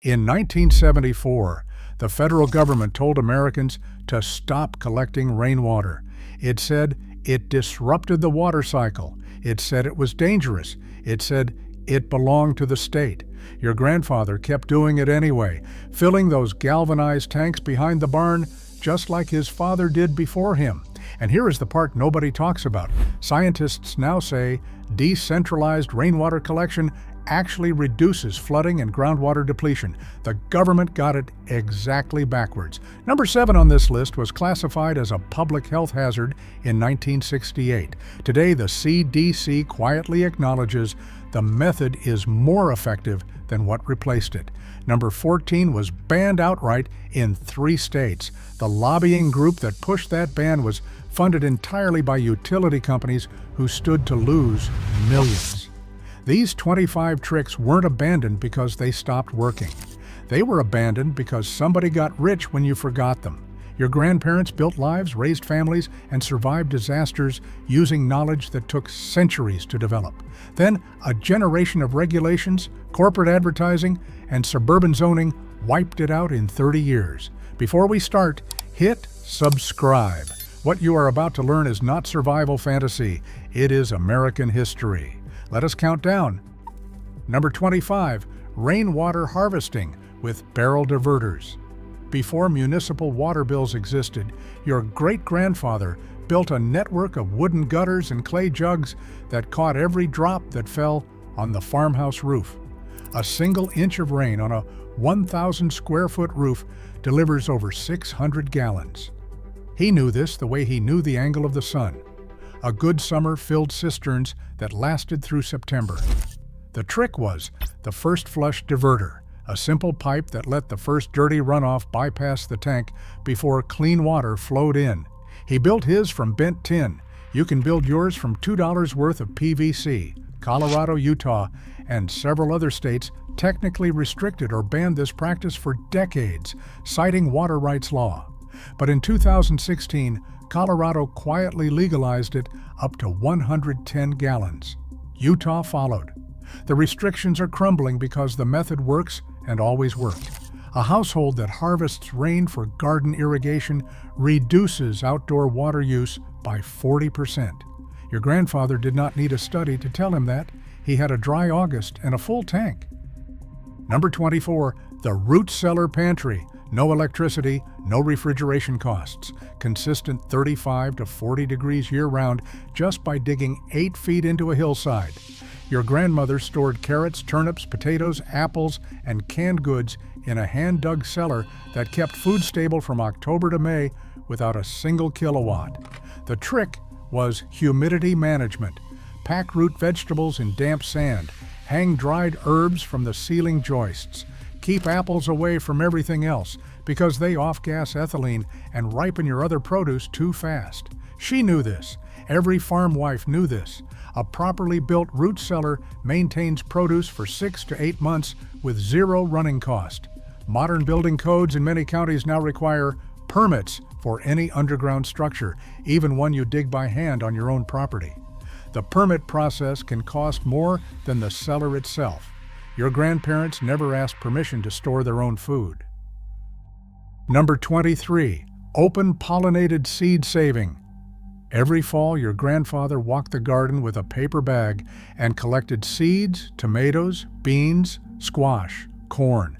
In 1974, the federal government told Americans to stop collecting rainwater. It said it disrupted the water cycle. It said it was dangerous. It said it belonged to the state. Your grandfather kept doing it anyway, filling those galvanized tanks behind the barn just like his father did before him. And here is the part nobody talks about. Scientists now say decentralized rainwater collection actually reduces flooding and groundwater depletion. The government got it exactly backwards. Number 7 on this list was classified as a public health hazard in 1968. Today, the CDC quietly acknowledges the method is more effective than what replaced it. Number 14 was banned outright in 3 states. The lobbying group that pushed that ban was funded entirely by utility companies who stood to lose millions. These 25 tricks weren't abandoned because they stopped working. They were abandoned because somebody got rich when you forgot them. Your grandparents built lives, raised families, and survived disasters using knowledge that took centuries to develop. Then, a generation of regulations, corporate advertising, and suburban zoning wiped it out in 30 years. Before we start, hit subscribe. What you are about to learn is not survival fantasy. It is American history. Let us count down. Number 25, rainwater harvesting with barrel diverters. Before municipal water bills existed, your great-grandfather built a network of wooden gutters and clay jugs that caught every drop that fell on the farmhouse roof. A single inch of rain on a 1,000 square foot roof delivers over 600 gallons. He knew this the way he knew the angle of the sun. A good summer filled cisterns that lasted through September. The trick was the first flush diverter, a simple pipe that let the first dirty runoff bypass the tank before clean water flowed in. He built his from bent tin. You can build yours from $2 worth of PVC. Colorado, Utah, and several other states technically restricted or banned this practice for decades, citing water rights law. But in 2016, Colorado quietly legalized it up to 110 gallons. Utah followed. The restrictions are crumbling because the method works and always worked. A household that harvests rain for garden irrigation reduces outdoor water use by 40%. Your grandfather did not need a study to tell him that. He had a dry August and a full tank. Number 24, the root cellar pantry. No electricity, no refrigeration costs. Consistent 35 to 40 degrees year-round just by digging 8 feet into a hillside. Your grandmother stored carrots, turnips, potatoes, apples, and canned goods in a hand-dug cellar that kept food stable from October to May without a single kilowatt. The trick was humidity management. Pack root vegetables in damp sand. Hang dried herbs from the ceiling joists. Keep apples away from everything else because they off-gas ethylene and ripen your other produce too fast. She knew this. Every farm wife knew this. A properly built root cellar maintains produce for 6 to 8 months with zero running cost. Modern building codes in many counties now require permits for any underground structure, even one you dig by hand on your own property. The permit process can cost more than the cellar itself. Your grandparents never asked permission to store their own food. Number 23, open pollinated seed saving. Every fall, your grandfather walked the garden with a paper bag and collected seeds, tomatoes, beans, squash, corn.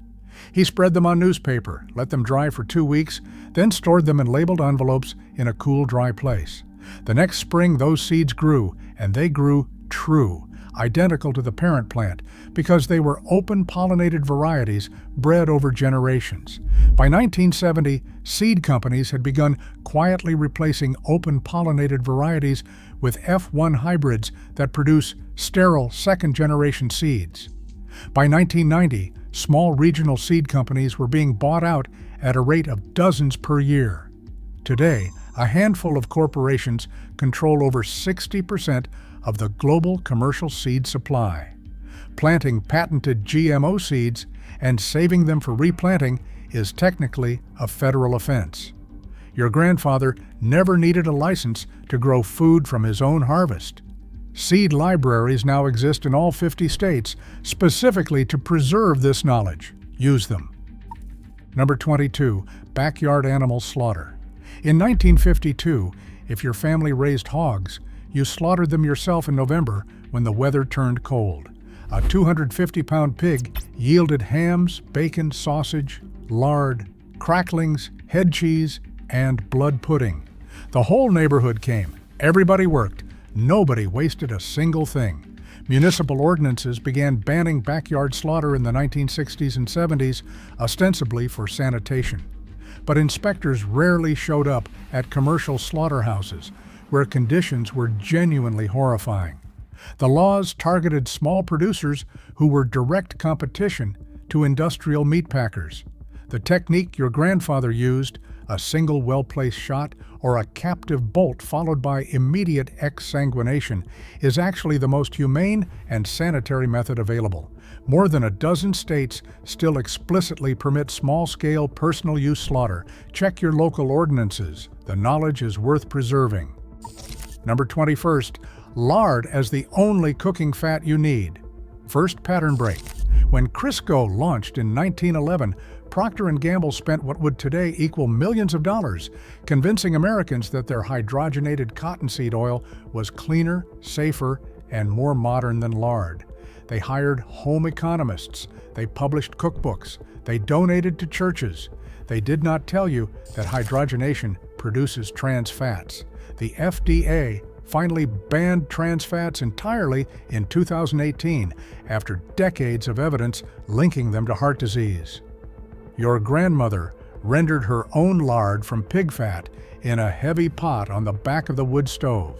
He spread them on newspaper, let them dry for 2 weeks, then stored them in labeled envelopes in a cool, dry place. The next spring, those seeds grew, and they grew true, identical to the parent plant, because they were open-pollinated varieties bred over generations. By 1970, seed companies had begun quietly replacing open-pollinated varieties with F1 hybrids that produce sterile second-generation seeds. By 1990, small regional seed companies were being bought out at a rate of dozens per year. Today, a handful of corporations control over 60% of the global commercial seed supply. Planting patented GMO seeds and saving them for replanting is technically a federal offense. Your grandfather never needed a license to grow food from his own harvest. Seed libraries now exist in all 50 states, specifically to preserve this knowledge. Use them. Number 22. Backyard animal slaughter. In 1952, if your family raised hogs, you slaughtered them yourself in November when the weather turned cold. A 250-pound pig yielded hams, bacon, sausage, lard, cracklings, head cheese, and blood pudding. The whole neighborhood came. Everybody worked. Nobody wasted a single thing. Municipal ordinances began banning backyard slaughter in the 1960s and 70s, ostensibly for sanitation. But inspectors rarely showed up at commercial slaughterhouses, where conditions were genuinely horrifying. The laws targeted small producers who were direct competition to industrial meat packers. The technique your grandfather used, a single well-placed shot or a captive bolt followed by immediate exsanguination, is actually the most humane and sanitary method available. More than a dozen states still explicitly permit small-scale personal use slaughter. Check your local ordinances. The knowledge is worth preserving. Number 21st, lard as the only cooking fat you need. First pattern break. When Crisco launched in 1911, Procter & Gamble spent what would today equal millions of dollars, convincing Americans that their hydrogenated cottonseed oil was cleaner, safer, and more modern than lard. They hired home economists. They published cookbooks. They donated to churches. They did not tell you that hydrogenation produces trans fats. The FDA finally banned trans fats entirely in 2018 after decades of evidence linking them to heart disease. Your grandmother rendered her own lard from pig fat in a heavy pot on the back of the wood stove.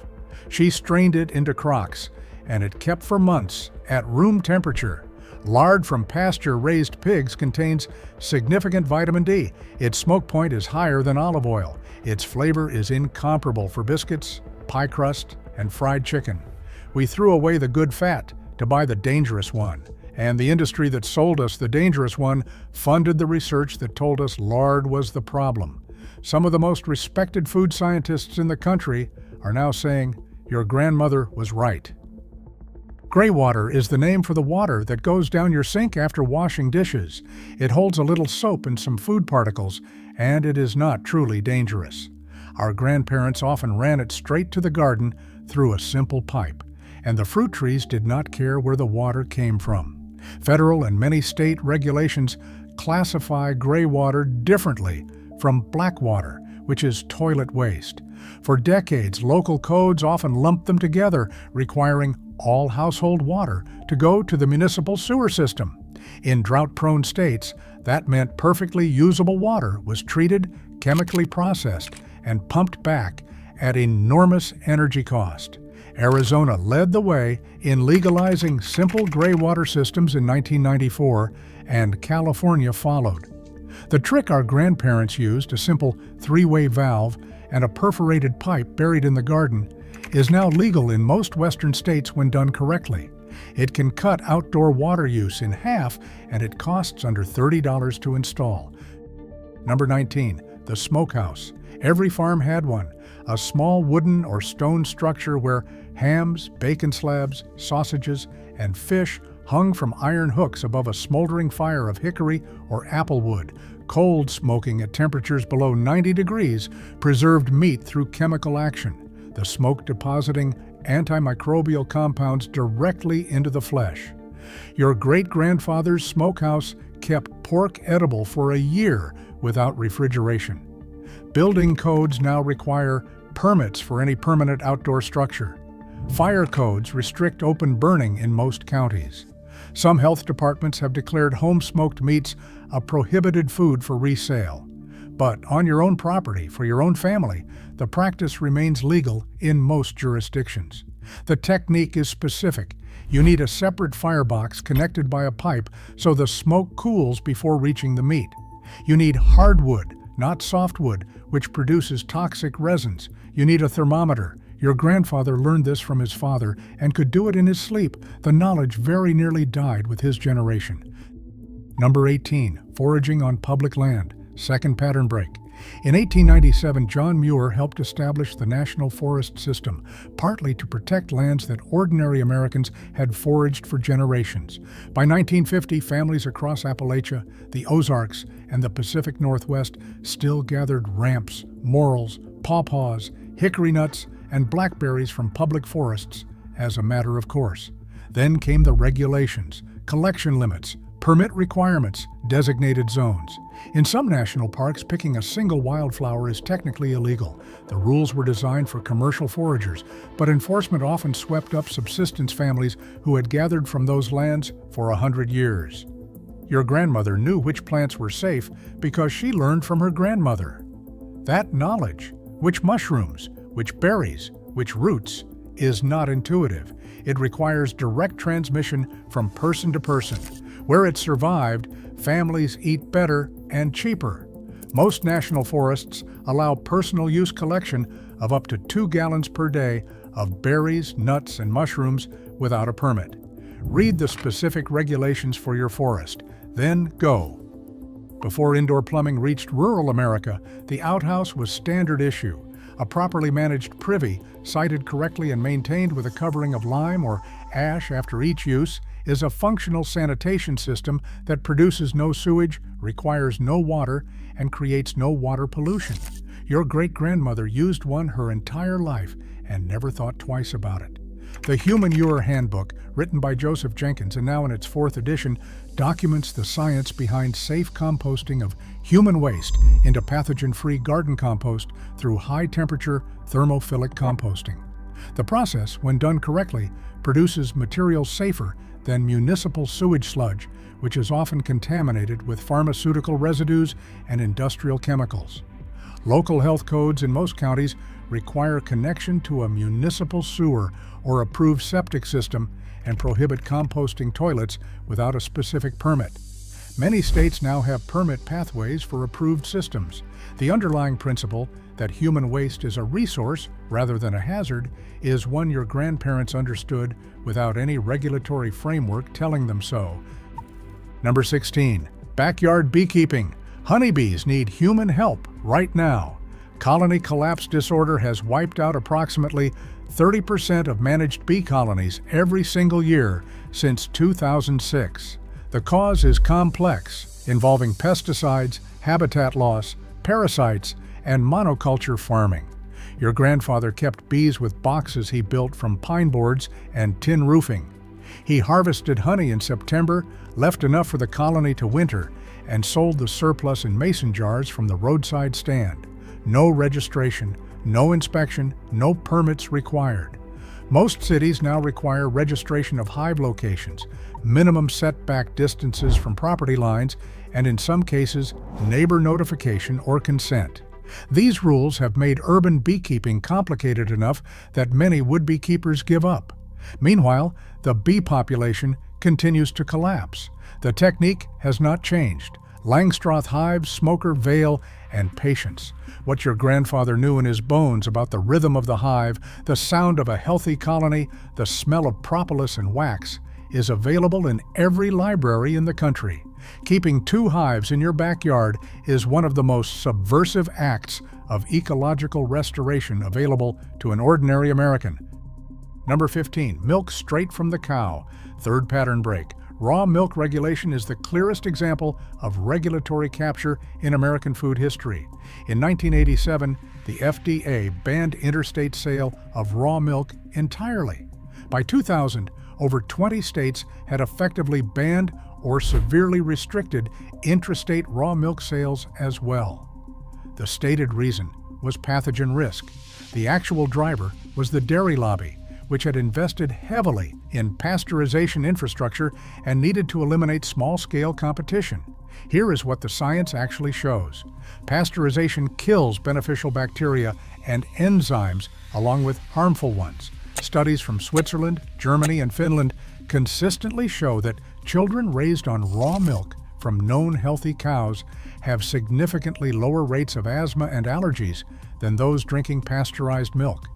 She strained it into crocks, and it kept for months at room temperature. Lard from pasture-raised pigs contains significant vitamin D. Its smoke point is higher than olive oil. Its flavor is incomparable for biscuits, pie crust, and fried chicken. We threw away the good fat to buy the dangerous one, and the industry that sold us the dangerous one funded the research that told us lard was the problem. Some of the most respected food scientists in the country are now saying your grandmother was right. Gray water is the name for the water that goes down your sink after washing dishes. It holds a little soap and some food particles, and it is not truly dangerous. Our grandparents often ran it straight to the garden through a simple pipe, and the fruit trees did not care where the water came from. Federal and many state regulations classify gray water differently from black water, which is toilet waste. For decades, local codes often lumped them together, requiring all household water to go to the municipal sewer system. In drought-prone states, that meant perfectly usable water was treated, chemically processed, and pumped back at enormous energy cost. Arizona led the way in legalizing simple gray water systems in 1994, and California followed. The trick our grandparents used, a simple three-way valve and a perforated pipe buried in the garden, is now legal in most Western states when done correctly. It can cut outdoor water use in half, and it costs under $30 to install. Number 19, the smokehouse. Every farm had one, a small wooden or stone structure where hams, bacon slabs, sausages, and fish hung from iron hooks above a smoldering fire of hickory or apple wood. Cold smoking at temperatures below 90 degrees preserved meat through chemical action, the smoke depositing antimicrobial compounds directly into the flesh. Your great-grandfather's smokehouse kept pork edible for a year without refrigeration. Building codes now require permits for any permanent outdoor structure. Fire codes restrict open burning in most counties. Some health departments have declared home-smoked meats a prohibited food for resale. But on your own property, for your own family, the practice remains legal in most jurisdictions. The technique is specific. You need a separate firebox connected by a pipe so the smoke cools before reaching the meat. You need hardwood, not softwood, which produces toxic resins. You need a thermometer. Your grandfather learned this from his father and could do it in his sleep. The knowledge very nearly died with his generation. Number 18, foraging on public land. Second pattern break. In 1897, John Muir helped establish the National Forest System, partly to protect lands that ordinary Americans had foraged for generations. By 1950, families across Appalachia, the Ozarks, and the Pacific Northwest still gathered ramps, morels, pawpaws, hickory nuts, and blackberries from public forests as a matter of course. Then came the regulations, collection limits, permit requirements, designated zones. In some national parks, picking a single wildflower is technically illegal. The rules were designed for commercial foragers, but enforcement often swept up subsistence families who had gathered from those lands for 100 years. Your grandmother knew which plants were safe because she learned from her grandmother. That knowledge, which mushrooms, which berries, which roots, is not intuitive. It requires direct transmission from person to person. Where it survived, families eat better and cheaper. Most national forests allow personal use collection of up to 2 gallons per day of berries, nuts, and mushrooms without a permit. Read the specific regulations for your forest, then go. Before indoor plumbing reached rural America, the outhouse was standard issue. A properly managed privy, sited correctly and maintained with a covering of lime or ash after each use, is a functional sanitation system that produces no sewage, requires no water, and creates no water pollution. Your great-grandmother used one her entire life and never thought twice about it. The Humanure Handbook, written by Joseph Jenkins and now in its 4th edition, documents the science behind safe composting of human waste into pathogen-free garden compost through high-temperature thermophilic composting. The process, when done correctly, produces materials safer than municipal sewage sludge, which is often contaminated with pharmaceutical residues and industrial chemicals. Local health codes in most counties require connection to a municipal sewer or approved septic system and prohibit composting toilets without a specific permit. Many states now have permit pathways for approved systems. The underlying principle that human waste is a resource rather than a hazard is one your grandparents understood without any regulatory framework telling them so. Number 16. Backyard beekeeping. Honeybees need human help right now. Colony collapse disorder has wiped out approximately 30% of managed bee colonies every single year since 2006. The cause is complex, involving pesticides, habitat loss, parasites, and monoculture farming. Your grandfather kept bees with boxes he built from pine boards and tin roofing. He harvested honey in September, left enough for the colony to winter, and sold the surplus in mason jars from the roadside stand. No registration, no inspection, no permits required. Most cities now require registration of hive locations, minimum setback distances from property lines, and in some cases, neighbor notification or consent. These rules have made urban beekeeping complicated enough that many would-be keepers give up. Meanwhile, the bee population continues to collapse. The technique has not changed. Langstroth hives, smoker veil, and patience. What your grandfather knew in his bones about the rhythm of the hive, the sound of a healthy colony, the smell of propolis and wax, is available in every library in the country. Keeping 2 hives in your backyard is one of the most subversive acts of ecological restoration available to an ordinary American. Number 15. Milk straight from the cow. Third pattern break. Raw milk regulation is the clearest example of regulatory capture in American food history. In 1987, the FDA banned interstate sale of raw milk entirely. By 2000, over 20 states had effectively banned or severely restricted intrastate raw milk sales as well. The stated reason was pathogen risk. The actual driver was the dairy lobby, which had invested heavily in pasteurization infrastructure and needed to eliminate small-scale competition. Here is what the science actually shows. Pasteurization kills beneficial bacteria and enzymes along with harmful ones. Studies from Switzerland, Germany, and Finland consistently show that children raised on raw milk from known healthy cows have significantly lower rates of asthma and allergies than those drinking pasteurized milk.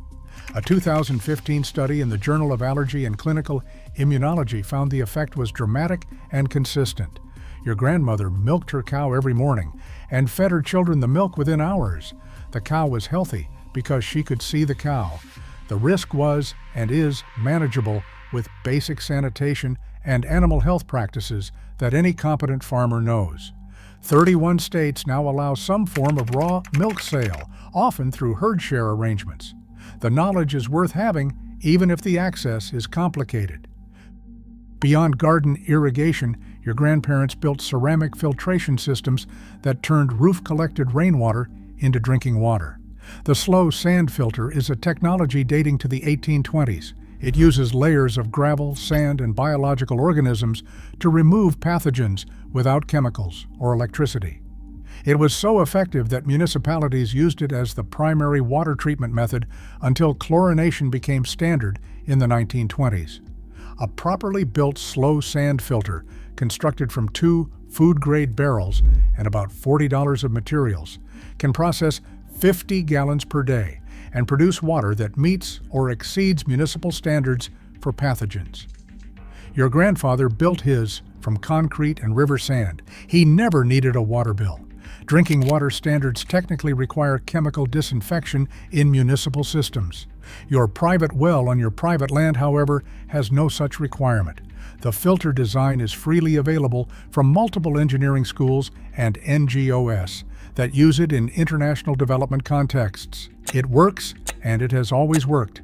A 2015 study in the Journal of Allergy and Clinical Immunology found the effect was dramatic and consistent. Your grandmother milked her cow every morning and fed her children the milk within hours. The cow was healthy because she could see the cow. The risk was and is manageable with basic sanitation and animal health practices that any competent farmer knows. 31 states now allow some form of raw milk sale, often through herd share arrangements. The knowledge is worth having, even if the access is complicated. Beyond garden irrigation, your grandparents built ceramic filtration systems that turned roof-collected rainwater into drinking water. The slow sand filter is a technology dating to the 1820s. It uses layers of gravel, sand, and biological organisms to remove pathogens without chemicals or electricity. It was so effective that municipalities used it as the primary water treatment method until chlorination became standard in the 1920s. A properly built slow sand filter, constructed from 2 food-grade barrels and about $40 of materials, can process 50 gallons per day and produce water that meets or exceeds municipal standards for pathogens. Your grandfather built his from concrete and river sand. He never needed a water bill. Drinking water standards technically require chemical disinfection in municipal systems. Your private well on your private land, however, has no such requirement. The filter design is freely available from multiple engineering schools and NGOs that use it in international development contexts. It works, and it has always worked.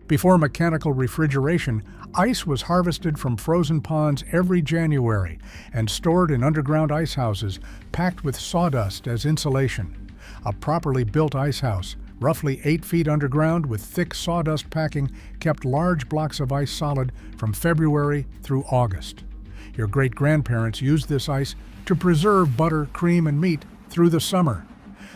Before mechanical refrigeration, ice was harvested from frozen ponds every January and stored in underground ice houses packed with sawdust as insulation. A properly built ice house, roughly 8 feet underground with thick sawdust packing, kept large blocks of ice solid from February through August. Your great-grandparents used this ice to preserve butter, cream, and meat through the summer.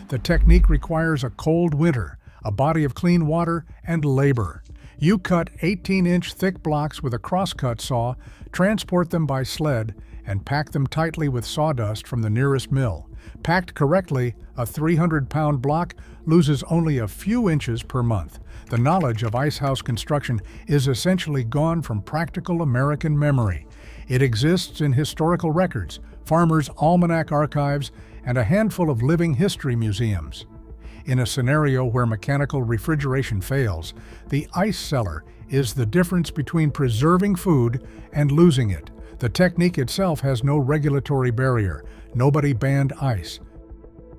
The technique requires a cold winter, a body of clean water, and labor. You cut 18-inch thick blocks with a crosscut saw, transport them by sled, and pack them tightly with sawdust from the nearest mill. Packed correctly, a 300-pound block loses only a few inches per month. The knowledge of icehouse construction is essentially gone from practical American memory. It exists in historical records, farmers' almanac archives, and a handful of living history museums. In a scenario where mechanical refrigeration fails, the ice cellar is the difference between preserving food and losing it. The technique itself has no regulatory barrier. Nobody banned ice.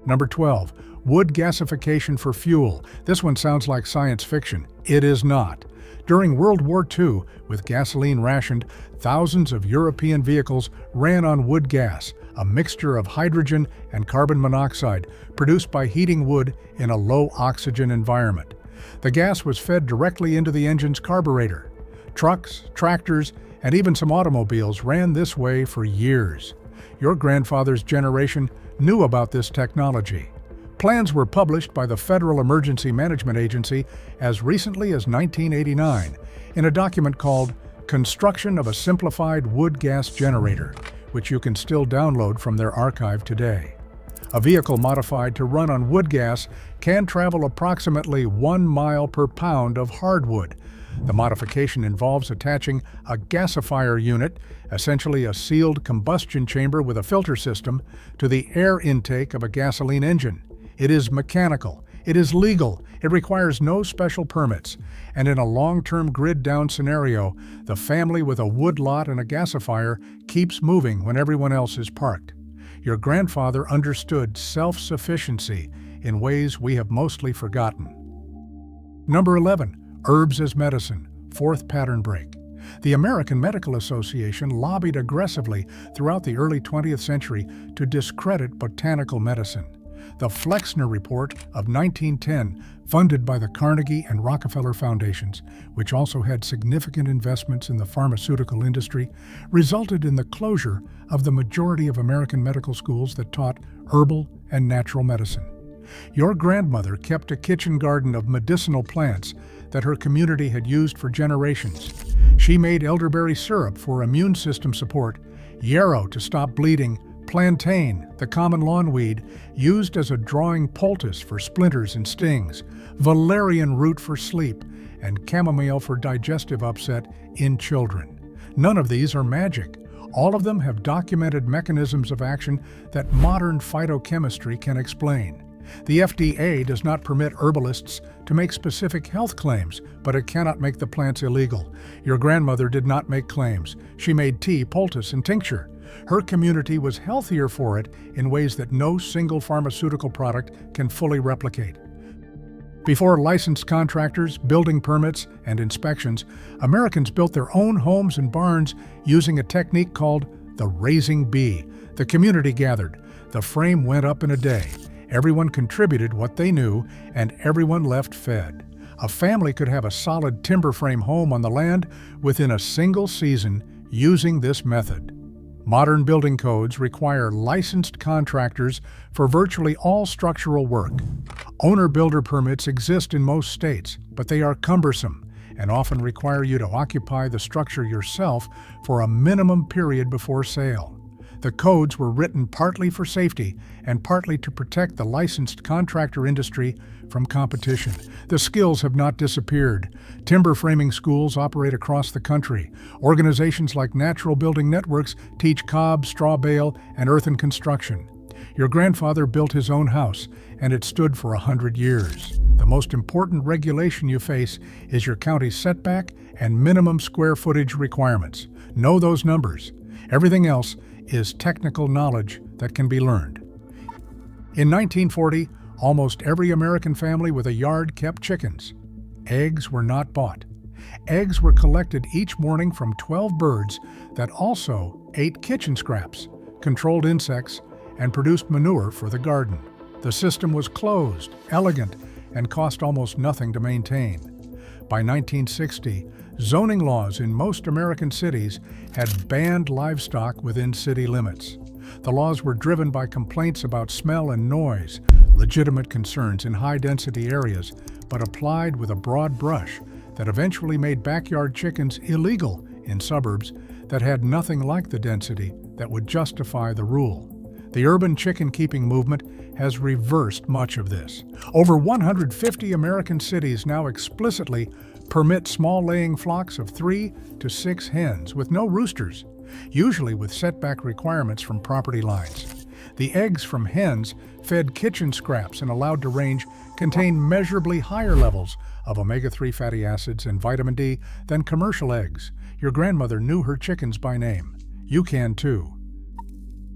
Number 12, wood gasification for fuel. This one sounds like science fiction. It is not. During World War II, with gasoline rationed, thousands of European vehicles ran on wood gas, a mixture of hydrogen and carbon monoxide produced by heating wood in a low-oxygen environment. The gas was fed directly into the engine's carburetor. Trucks, tractors, and even some automobiles ran this way for years. Your grandfather's generation knew about this technology. Plans were published by the Federal Emergency Management Agency as recently as 1989 in a document called Construction of a Simplified Wood Gas Generator, which you can still download from their archive today. A vehicle modified to run on wood gas can travel approximately 1 mile per pound of hardwood. The modification involves attaching a gasifier unit, essentially a sealed combustion chamber with a filter system, to the air intake of a gasoline engine. It is mechanical, it is legal, it requires no special permits, and in a long-term grid-down scenario, the family with a wood lot and a gasifier keeps moving when everyone else is parked. Your grandfather understood self-sufficiency in ways we have mostly forgotten. Number 11. Herbs as medicine, fourth pattern break. The American Medical Association lobbied aggressively throughout the early 20th century to discredit botanical medicine. The Flexner Report of 1910, funded by the Carnegie and Rockefeller Foundations, which also had significant investments in the pharmaceutical industry, resulted in the closure of the majority of American medical schools that taught herbal and natural medicine. Your grandmother kept a kitchen garden of medicinal plants that her community had used for generations. She made elderberry syrup for immune system support, yarrow to stop bleeding, plantain, the common lawnweed, used as a drawing poultice for splinters and stings, valerian root for sleep, and chamomile for digestive upset in children. None of these are magic. All of them have documented mechanisms of action that modern phytochemistry can explain. The FDA does not permit herbalists to make specific health claims, but it cannot make the plants illegal. Your grandmother did not make claims. She made tea, poultice, and tincture. Her community was healthier for it in ways that no single pharmaceutical product can fully replicate. Before licensed contractors, building permits, and inspections, Americans built their own homes and barns using a technique called the raising bee. The community gathered. The frame went up in a day. Everyone contributed what they knew, and everyone left fed. A family could have a solid timber frame home on the land within a single season using this method. Modern building codes require licensed contractors for virtually all structural work. Owner-builder permits exist in most states, but they are cumbersome and often require you to occupy the structure yourself for a minimum period before sale. The codes were written partly for safety and partly to protect the licensed contractor industry from competition. The skills have not disappeared. Timber framing schools operate across the country. Organizations like Natural Building Networks teach cob, straw bale, and earthen construction. Your grandfather built his own house, and it stood for 100 years. The most important regulation you face is your county setback and minimum square footage requirements. Know those numbers. Everything else is technical knowledge that can be learned. In 1940, almost every American family with a yard kept chickens. Eggs were not bought. Eggs were collected each morning from 12 birds that also ate kitchen scraps, controlled insects, and produced manure for the garden. The system was closed, elegant, and cost almost nothing to maintain. By 1960, zoning laws in most American cities had banned livestock within city limits. The laws were driven by complaints about smell and noise, legitimate concerns in high-density areas, but applied with a broad brush that eventually made backyard chickens illegal in suburbs that had nothing like the density that would justify the rule. The urban chicken-keeping movement has reversed much of this. Over 150 American cities now explicitly permit small laying flocks of 3 to 6 hens with no roosters, usually with setback requirements from property lines. The eggs from hens fed kitchen scraps and allowed to range contain measurably higher levels of omega-3 fatty acids and vitamin D than commercial eggs. Your grandmother knew her chickens by name. You can too.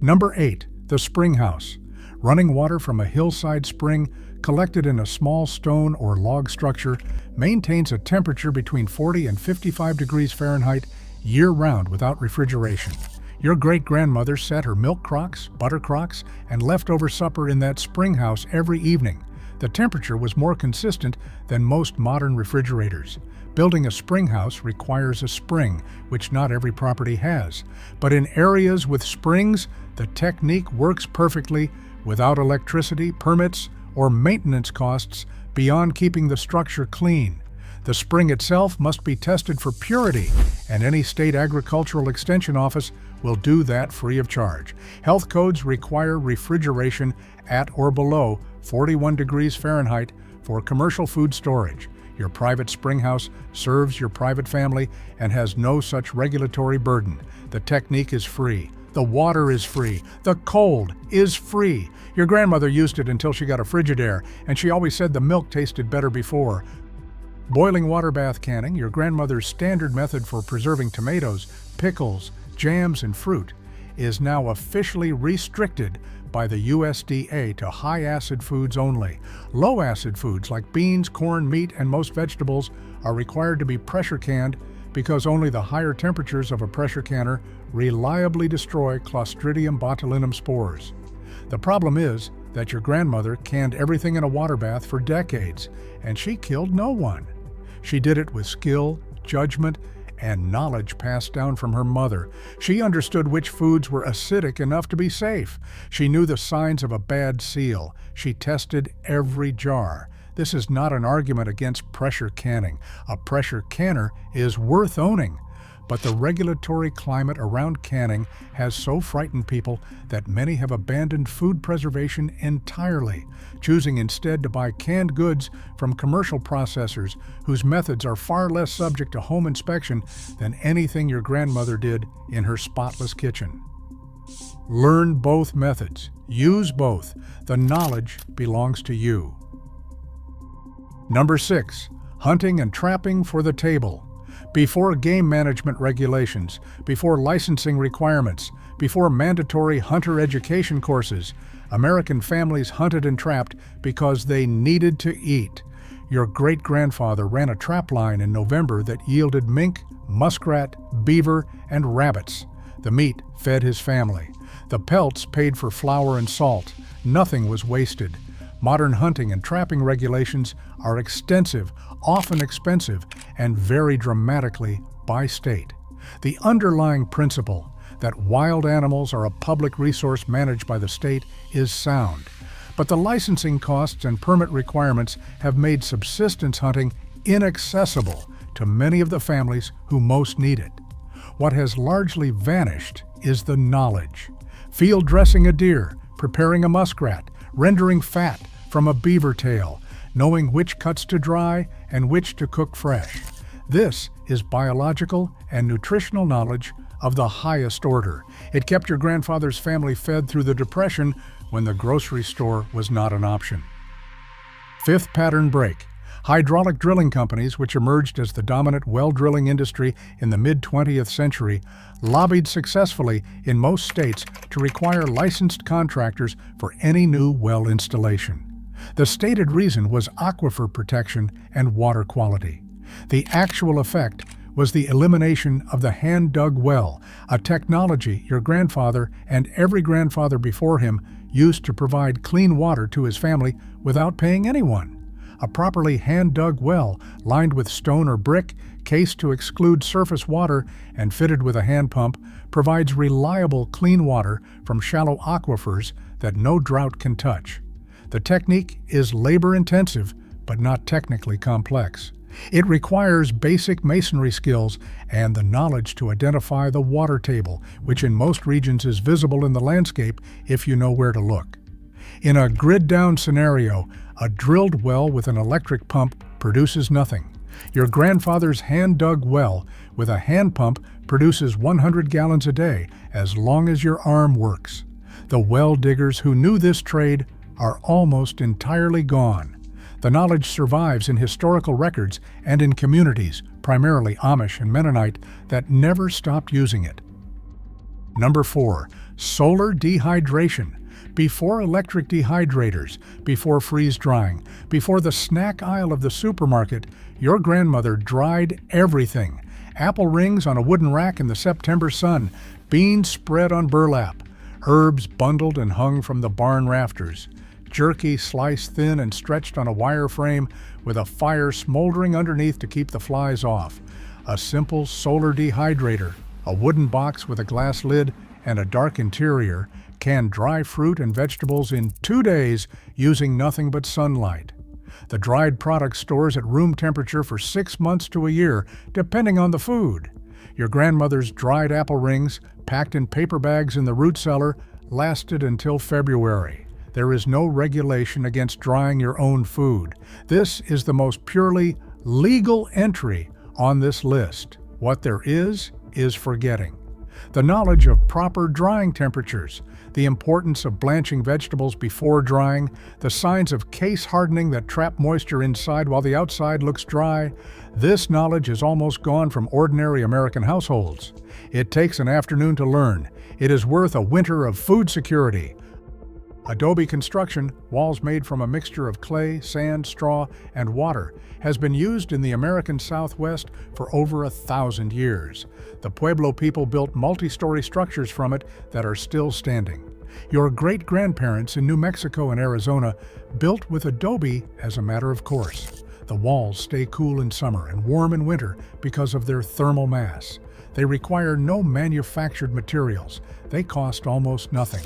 Number 8. The spring house. Running water from a hillside spring collected in a small stone or log structure maintains a temperature between 40 and 55 degrees Fahrenheit year-round without refrigeration. Your great-grandmother set her milk crocks, butter crocks, and leftover supper in that spring house every evening. The temperature was more consistent than most modern refrigerators. Building a spring house requires a spring, which not every property has. But in areas with springs, the technique works perfectly without electricity, permits, or maintenance costs beyond keeping the structure clean. The spring itself must be tested for purity, and any state agricultural extension office will do that free of charge. Health codes require refrigeration at or below 41 degrees Fahrenheit for commercial food storage. Your private spring house serves your private family and has no such regulatory burden. The technique is free. The water is free. The cold is free. Your grandmother used it until she got a Frigidaire, and she always said the milk tasted better before. Boiling water bath canning, your grandmother's standard method for preserving tomatoes, pickles, jams, and fruit, is now officially restricted by the USDA to high-acid foods only. Low-acid foods like beans, corn, meat, and most vegetables are required to be pressure canned because only the higher temperatures of a pressure canner reliably destroy Clostridium botulinum spores. The problem is that your grandmother canned everything in a water bath for decades, and she killed no one. She did it with skill, judgment, and knowledge passed down from her mother. She understood which foods were acidic enough to be safe. She knew the signs of a bad seal. She tested every jar. This is not an argument against pressure canning. A pressure canner is worth owning. but the regulatory climate around canning has so frightened people that many have abandoned food preservation entirely, choosing instead to buy canned goods from commercial processors whose methods are far less subject to home inspection than anything your grandmother did in her spotless kitchen. Learn both methods. Use both. The knowledge belongs to you. Number 6. Hunting and trapping for the table. Before game management regulations, before licensing requirements, before mandatory hunter education courses, American families hunted and trapped because they needed to eat. Your great-grandfather ran a trap line in November that yielded mink, muskrat, beaver, and rabbits. The meat fed his family. The pelts paid for flour and salt. Nothing was wasted. Modern hunting and trapping regulations are extensive, often expensive, and vary dramatically by state. The underlying principle that wild animals are a public resource managed by the state is sound, but the licensing costs and permit requirements have made subsistence hunting inaccessible to many of the families who most need it. What has largely vanished is the knowledge. Field dressing a deer, preparing a muskrat, rendering fat from a beaver tail, knowing which cuts to dry and which to cook fresh. This is biological and nutritional knowledge of the highest order. It kept your grandfather's family fed through the Depression when the grocery store was not an option. Fifth pattern break. Hydraulic drilling companies, which emerged as the dominant well drilling industry in the mid-20th century, lobbied successfully in most states to require licensed contractors for any new well installation. The stated reason was aquifer protection and water quality. The actual effect was the elimination of the hand-dug well, a technology your grandfather and every grandfather before him used to provide clean water to his family without paying anyone. A properly hand-dug well, lined with stone or brick, cased to exclude surface water, and fitted with a hand pump, provides reliable, clean water from shallow aquifers that no drought can touch. The technique is labor-intensive, but not technically complex. It requires basic masonry skills and the knowledge to identify the water table, which in most regions is visible in the landscape if you know where to look. In a grid-down scenario, a drilled well with an electric pump produces nothing. Your grandfather's hand-dug well with a hand pump produces 100 gallons a day as long as your arm works. The well diggers who knew this trade are almost entirely gone. The knowledge survives in historical records and in communities, primarily Amish and Mennonite, that never stopped using it. Number 4. Solar dehydration. Before electric dehydrators, before freeze-drying, before the snack aisle of the supermarket, your grandmother dried everything. Apple rings on a wooden rack in the September sun, beans spread on burlap, herbs bundled and hung from the barn rafters, jerky sliced thin and stretched on a wire frame with a fire smoldering underneath to keep the flies off. A simple solar dehydrator, a wooden box with a glass lid and a dark interior, can dry fruit and vegetables in 2 days using nothing but sunlight. The dried product stores at room temperature for 6 months to a year, depending on the food. Your grandmother's dried apple rings, packed in paper bags in the root cellar, lasted until February. There is no regulation against drying your own food. This is the most purely legal entry on this list. What there is forgetting. The knowledge of proper drying temperatures, the importance of blanching vegetables before drying, the signs of case hardening that trap moisture inside while the outside looks dry. This knowledge is almost gone from ordinary American households. It takes an afternoon to learn. It is worth a winter of food security. Adobe construction, walls made from a mixture of clay, sand, straw, and water, has been used in the American Southwest for over 1,000 years. The Pueblo people built multi-story structures from it that are still standing. Your great-grandparents in New Mexico and Arizona built with adobe as a matter of course. The walls stay cool in summer and warm in winter because of their thermal mass. They require no manufactured materials. They cost almost nothing.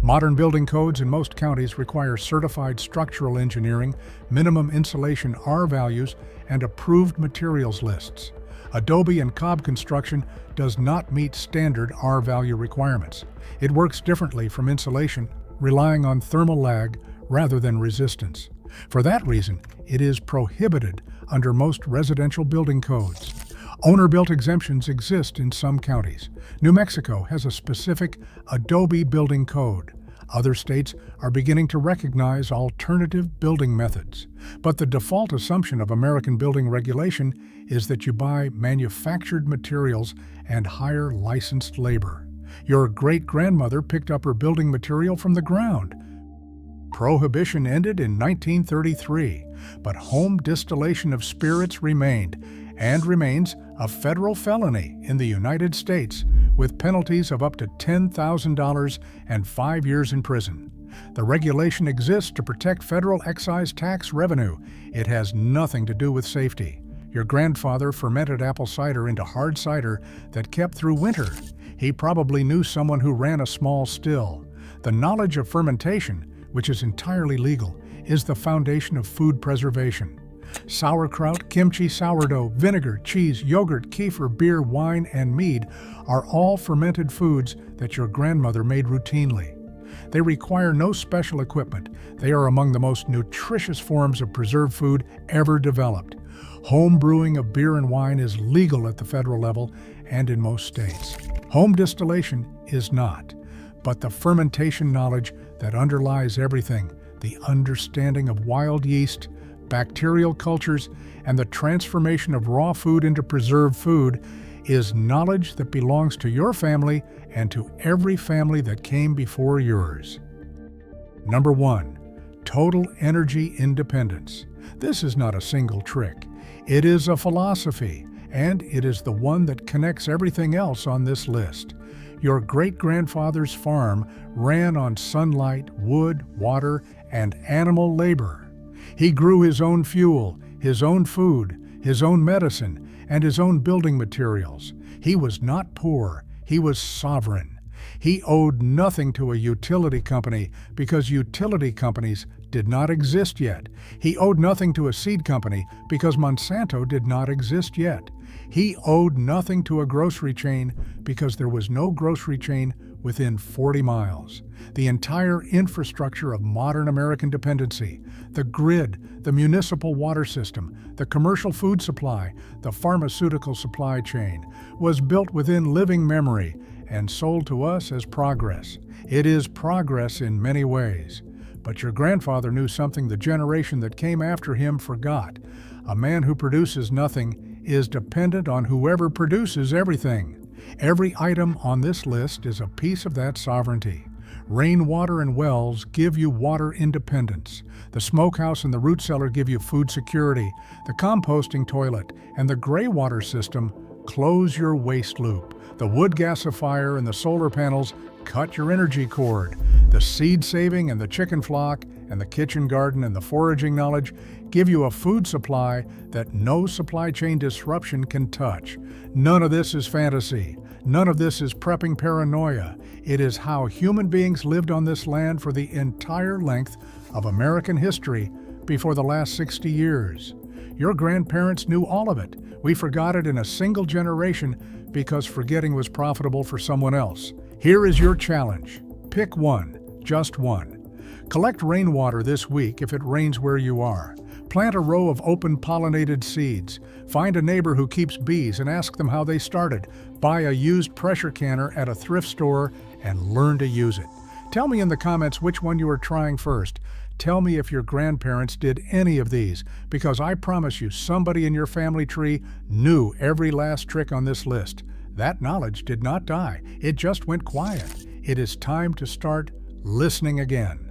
Modern building codes in most counties require certified structural engineering, minimum insulation R values, and approved materials lists. Adobe and cob construction does not meet standard R-value requirements. It works differently from insulation, relying on thermal lag rather than resistance. For that reason, it is prohibited under most residential building codes. Owner-built exemptions exist in some counties. New Mexico has a specific Adobe building code. Other states are beginning to recognize alternative building methods. But the default assumption of American building regulation is that you buy manufactured materials and hire licensed labor. Your great-grandmother picked up her building material from the ground. Prohibition ended in 1933, but home distillation of spirits remained and remains a federal felony in the United States, with penalties of up to $10,000 and 5 years in prison. The regulation exists to protect federal excise tax revenue. It has nothing to do with safety. Your grandfather fermented apple cider into hard cider that kept through winter. He probably knew someone who ran a small still. The knowledge of fermentation, which is entirely legal, is the foundation of food preservation. Sauerkraut, kimchi, sourdough, vinegar, cheese, yogurt, kefir, beer, wine, and mead are all fermented foods that your grandmother made routinely. They require no special equipment. They are among the most nutritious forms of preserved food ever developed. Home brewing of beer and wine is legal at the federal level and in most states. Home distillation is not, but the fermentation knowledge that underlies everything, the understanding of wild yeast, bacterial cultures, and the transformation of raw food into preserved food is knowledge that belongs to your family and to every family that came before yours. Number 1. Total energy independence. This is not a single trick. It is a philosophy, and it is the one that connects everything else on this list. Your great-grandfather's farm ran on sunlight, wood, water, and animal labor. He grew his own fuel, his own food, his own medicine, and his own building materials. He was not poor, he was sovereign. He owed nothing to a utility company because utility companies did not exist yet. He owed nothing to a seed company because Monsanto did not exist yet. He owed nothing to a grocery chain because there was no grocery chain within 40 miles. The entire infrastructure of modern American dependency, the grid, the municipal water system, the commercial food supply, the pharmaceutical supply chain, was built within living memory and sold to us as progress. It is progress in many ways. But your grandfather knew something the generation that came after him forgot. A man who produces nothing is dependent on whoever produces everything. Every item on this list is a piece of that sovereignty. Rainwater and wells give you water independence. The smokehouse and the root cellar give you food security. The composting toilet and the gray water system close your waste loop. The wood gasifier and the solar panels cut your energy cord. The seed saving and the chicken flock and the kitchen garden and the foraging knowledge give you a food supply that no supply chain disruption can touch. None of this is fantasy. None of this is prepping paranoia. It is how human beings lived on this land for the entire length of American history before the last 60 years. Your grandparents knew all of it. We forgot it in a single generation because forgetting was profitable for someone else. Here is your challenge. Pick one, just one. Collect rainwater this week if it rains where you are. Plant a row of open pollinated seeds. Find a neighbor who keeps bees and ask them how they started. Buy a used pressure canner at a thrift store and learn to use it. Tell me in the comments which one you are trying first. Tell me if your grandparents did any of these, because I promise you somebody in your family tree knew every last trick on this list. That knowledge did not die. It just went quiet. It is time to start listening again.